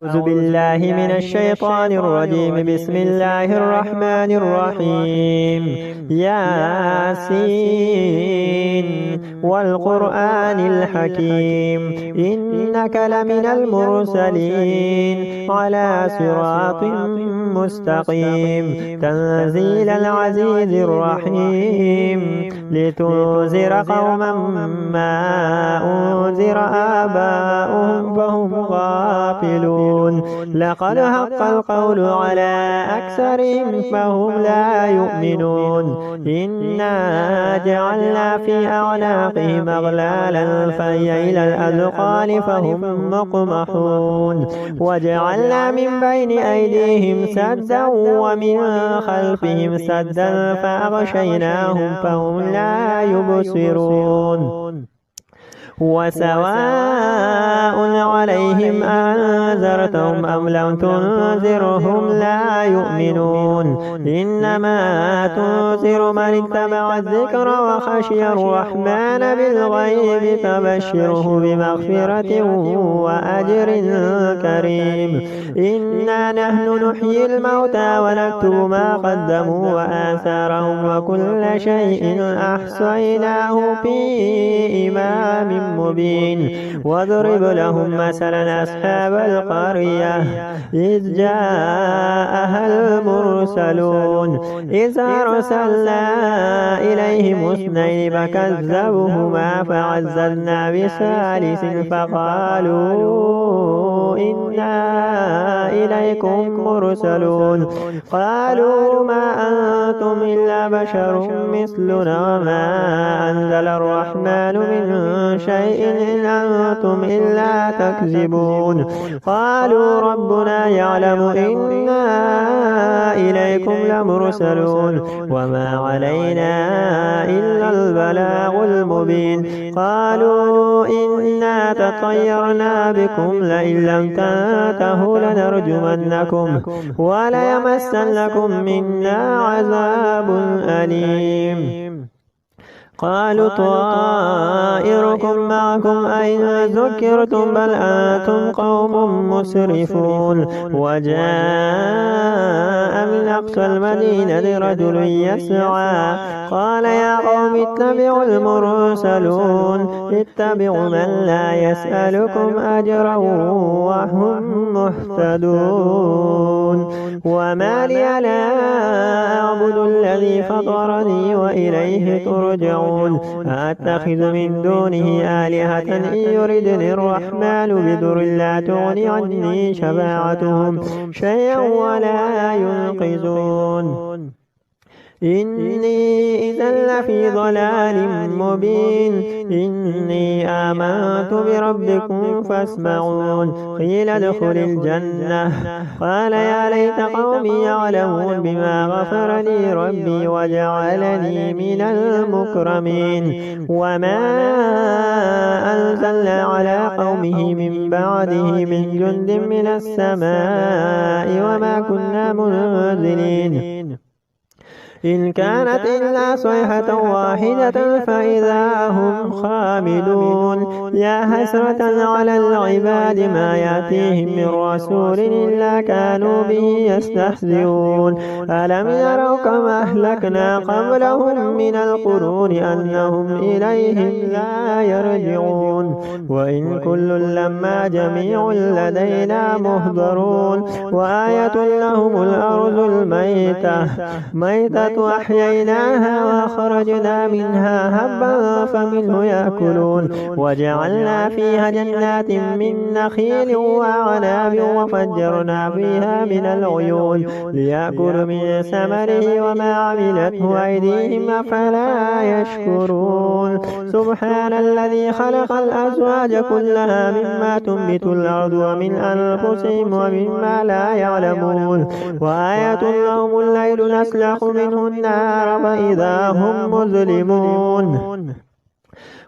أعوذ بالله من الشيطان الرجيم. بسم الله الرحمن الرحيم. ياسين والقرآن الحكيم إنك لمن المرسلين على صراط مستقيم تنزيل العزيز الرحيم لتنذر قوما ما أنذر آباؤهم فهم غافلون. لقد حق القول على أكثرهم فهم لا يؤمنون. إنا جعلنا في أعناقهم أغلالا فهي إلى الأذقان فهم مقمحون. وجعلنا من بين أيديهم سدا ومن خلفهم سدا فأغشيناهم فهم لا يبصرون. وسواء عليهم أنذرتهم أم لم تنذرهم لا يؤمنون. إنما تنذر من اتبع الذكر وخشي الرحمن بالغيب فبشره بمغفرة وأجر كريم. إنا نحن نحيي الموتى ونكتب ما قدموا وآثارهم وكل شيء أحصيناه في إمام مبين. واضرب لهم مثلا أصحاب القرية إذ جاءها المرسلون إذ أرسلنا إليهم اثنين فكذبوهما فعززنا بثالث فقالوا إنا إليكم مرسلون. قالوا ما أنتم إلا بشر مثلنا وما أنزل الرحمن من شيء إن أنتم إلا تكذبون. قالوا ربنا يعلم إنا إليكم لمرسلون وما علينا إلا البلاغ المبين. قالوا إنا تطيرنا بكم لئن لم تنتهوا لنرجمنكم وليمسنكم منا عذاب أليم. قالوا طائركم معكم أئن ذكرتم بل أنتم قوم مسرفون. وجاء من أقصى المدينة رجل يسعى قال يا قوم اتبعوا المرسلون اتبعوا من لا يسألكم أجرا وهم مهتدون. وما لي لا أعبد الذي فطرني وإليه ترجعون. أتخذ من دونه آلهة إن يردني الرحمن بضر لا تغني عني شفاعتهم شيئا ولا ينقذون. إني إذا لفي ضلال مبين. إني آمنت بربكم فاسمعون. قيل ادخل الجنة قال يا ليت قومي يعلمون بما غفر لي ربي وجعلني من المكرمين. وما أنزلنا على قومه من بعده من جند من السماء وما كنا منزلين. إن كانت إلا صيحة واحدة فإذا هم خامدون. يا حسرة على العباد ما يأتيهم من رسول إلا كانوا به يستهزئون. ألم يروا كما أهلكنا قبلهم من القرون أنهم إليهم لا يرجعون. وإن كل لما جميع لدينا مهضرون. وآية لهم الأرض الميتة وأحييناها وأخرجنا منها هبا فمنه يأكلون. وجعلنا فيها جنات من نخيل وأعناب وفجرنا فيها من العيون ليأكلوا من ثمره وما عملته أيديهم أفلا يشكرون. سبحان الذي خلق الأزواج كلها مما تنبت الأرض ومن أنفسهم ومما لا يعلمون. وآية لهم الليل نسلخ منه النار فإذا هم مظلمون.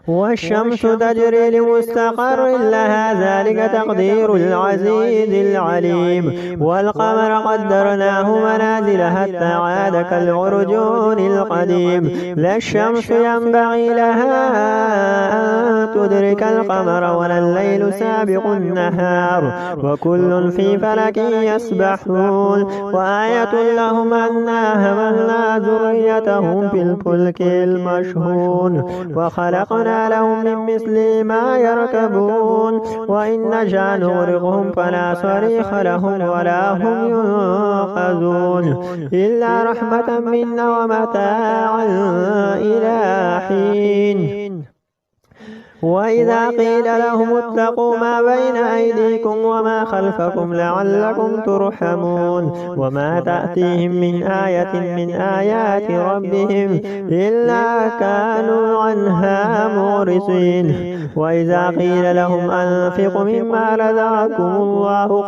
والشمس تجري لمستقر لها ذلك تقدير العزيز العليم والقمر قدرناه منازل حتى عاد كالعرجون القديم لا الشمس ينبغي لها أن تدرك القمر ولا الليل سابق النهار وكل في فلك يسبحون وآية لهم أنا حملنا ذريتهم في الفلك المشحون وخلقنا لهم من مثل ما يركبون وإن نشأ نغرقهم فلا صريخ لهم ولا هم ينقذون إلا رحمة منا ومتاعا إلى حين وإذا قيل لهم اتقوا ما بين أيديكم وما خلفكم لعلكم ترحمون وما تأتيهم من آية من آيات ربهم إلا كانوا عنها معرضين وإذا قيل لهم أنفقوا مما رزقكم الله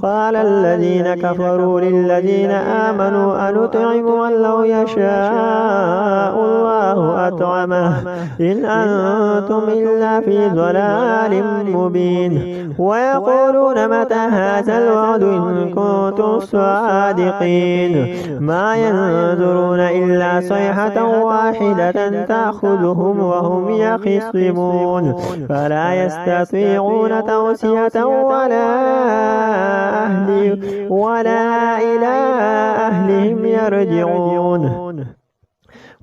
قال الذين كفروا للذين آمنوا أنطعم من لو يشاء الله أطعمه إن أنتم إلا في ضلال مبين ويقولون متى هذا الوعد إن كنتم صادقين ما ينظرون إلا صيحة واحدة تأخذهم وهم يخصمون فلا يستطيعون توصية ولا إلى أهلهم يرجعون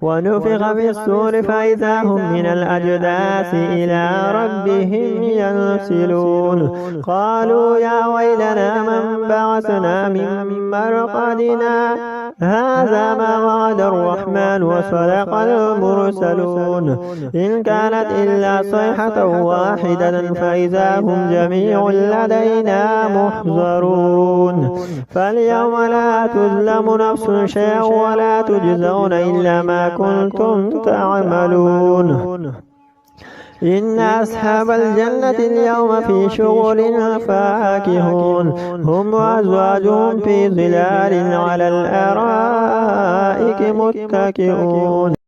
ونفخ في الصور فإذا هم من الأجداث إلى ربهم ينسلون قالوا يا ويلنا من بعثنا من مرقدنا هذا ما وعد الرحمن وصدق المرسلون إن كانت إلا صيحة واحدة فإذا هم جميع لدينا محضرون فاليوم لا تظلم نفس شيئا ولا تجزون إلا ما كنتم تعملون إن أصحاب الجنة اليوم في شغل فاكهون هم وأزواجهم في ظلال على الأرائك متكئون